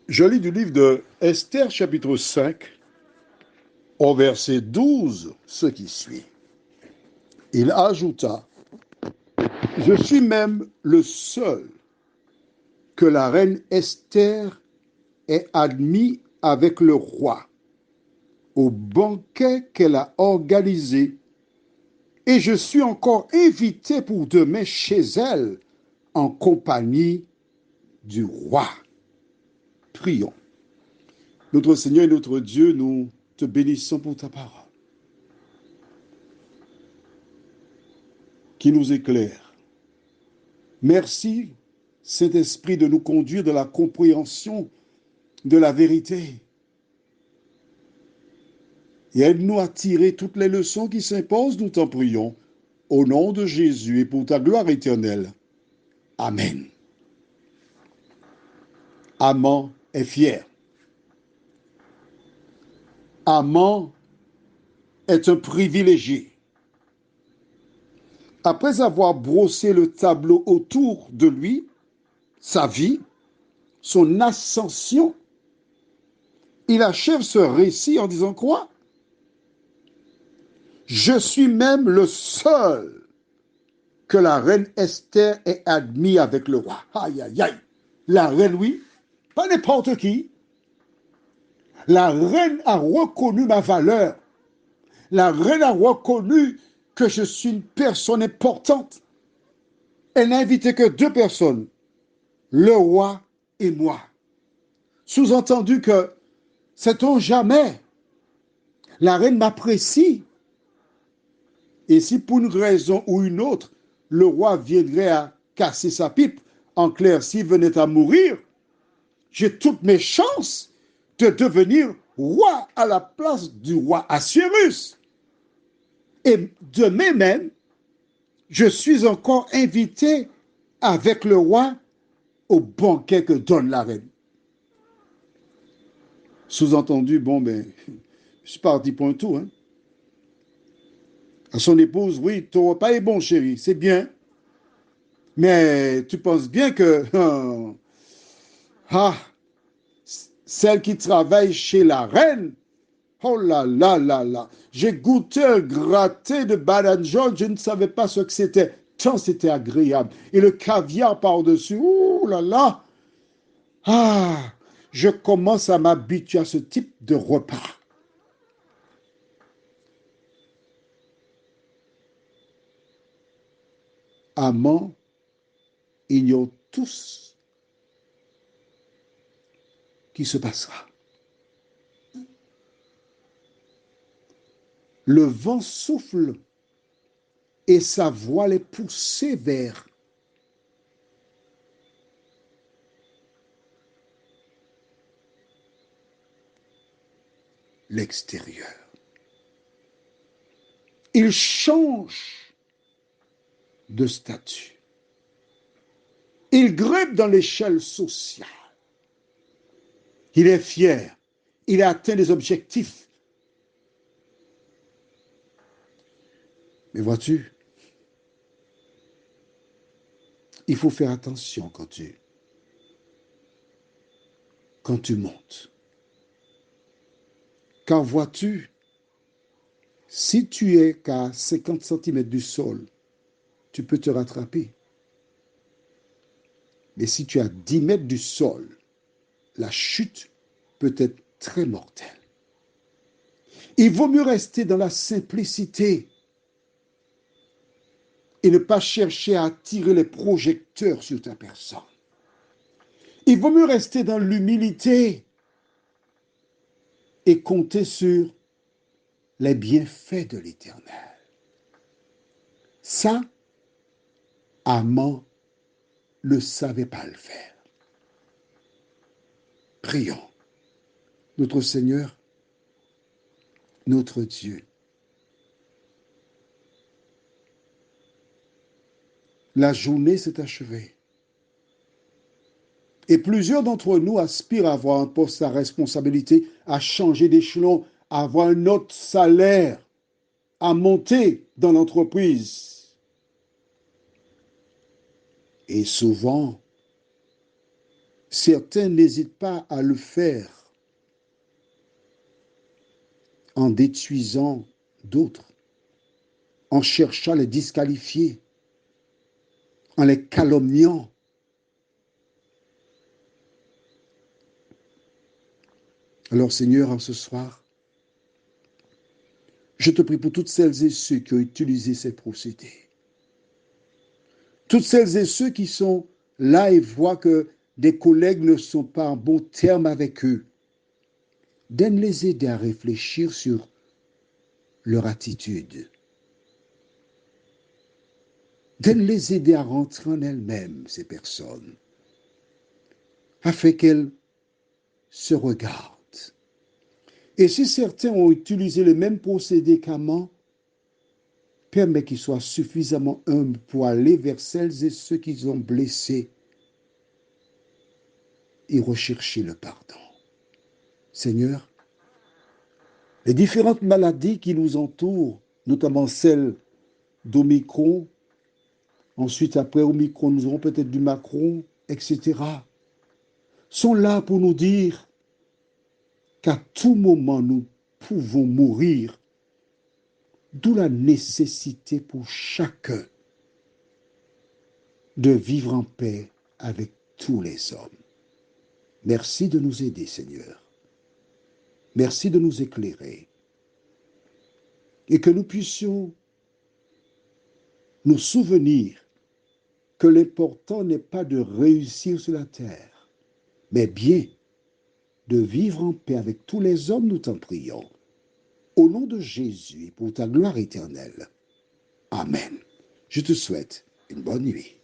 Je lis du livre de Esther, chapitre 5, au verset 12, ce qui suit. Il ajouta, je suis même le seul que la reine Esther ait admis avec le roi au banquet qu'elle a organisé, et je suis encore invité pour demain chez elle en compagnie du roi. Prions. Notre Seigneur et notre Dieu, nous te bénissons pour ta parole qui nous éclaire. Merci, Saint-Esprit, de nous conduire dans la compréhension de la vérité. Et aide-nous à tirer toutes les leçons qui s'imposent, nous t'en prions, au nom de Jésus et pour ta gloire éternelle. Amen. Aman est fier. Aman est un privilégié. Après avoir brossé le tableau autour de lui, sa vie, son ascension, il achève ce récit en disant quoi? Je suis même le seul que la reine Esther ait admis avec le roi. Aïe, aïe, aïe. La reine, oui, pas n'importe qui. La reine a reconnu ma valeur. La reine a reconnu que je suis une personne importante. Elle n'a invité que deux personnes, le roi et moi. Sous-entendu que, sait-on jamais, la reine m'apprécie. Et si pour une raison ou une autre, le roi viendrait à casser sa pipe, en clair, s'il venait à mourir, j'ai toutes mes chances de devenir roi à la place du roi Assuérus. Et demain même, je suis encore invité avec le roi au banquet que donne la reine. Sous-entendu, bon, ben, je suis parti pour un tour. Hein. À son épouse, oui, ton repas est bon, chérie, c'est bien. Mais tu penses bien que ah, celle qui travaille chez la reine, oh là là là là, j'ai goûté un gratin de banane jaune, je ne savais pas ce que c'était, tant c'était agréable. Et le caviar par-dessus, ouh là là, ah, je commence à m'habituer à ce type de repas. Amants ignorent tous qui se passera. Le vent souffle et sa voile est poussée vers l'extérieur. Il change de statut. Il grimpe dans l'échelle sociale. Il est fier. Il a atteint des objectifs. Mais vois-tu, il faut faire attention quand tu montes. Car vois-tu, si tu es qu'à 50 cm du sol, tu peux te rattraper. Mais si tu es à 10 mètres du sol, la chute peut être très mortelle. Il vaut mieux rester dans la simplicité et ne pas chercher à attirer les projecteurs sur ta personne. Il vaut mieux rester dans l'humilité et compter sur les bienfaits de l'Éternel. Ça, Aman ne savait pas le faire. Prions. Notre Seigneur, notre Dieu, la journée s'est achevée. Et plusieurs d'entre nous aspirent à avoir un poste à responsabilité, à changer d'échelon, à avoir un autre salaire, à monter dans l'entreprise. Et souvent, Certains n'hésitent pas à le faire en détruisant d'autres, en cherchant à les disqualifier, en les calomniant. Alors Seigneur, en ce soir, je te prie pour toutes celles et ceux qui ont utilisé ces procédés. Toutes celles et ceux qui sont là et voient que des collègues ne sont pas en bon terme avec eux. Donne-les aider à réfléchir sur leur attitude. Donne-les aider à rentrer en elles-mêmes, ces personnes, afin qu'elles se regardent. Et si certains ont utilisé le même procédé qu'Aman, permets qu'ils soient suffisamment humbles pour aller vers celles et ceux qu'ils ont blessés et rechercher le pardon. Seigneur, les différentes maladies qui nous entourent, notamment celles d'Omicron, ensuite après Omicron, nous aurons peut-être du Macron, etc., sont là pour nous dire qu'à tout moment nous pouvons mourir, d'où la nécessité pour chacun de vivre en paix avec tous les hommes. Merci de nous aider, Seigneur. Merci de nous éclairer. Et que nous puissions nous souvenir que l'important n'est pas de réussir sur la terre, mais bien de vivre en paix avec tous les hommes, nous t'en prions. Au nom de Jésus et pour ta gloire éternelle. Amen. Je te souhaite une bonne nuit.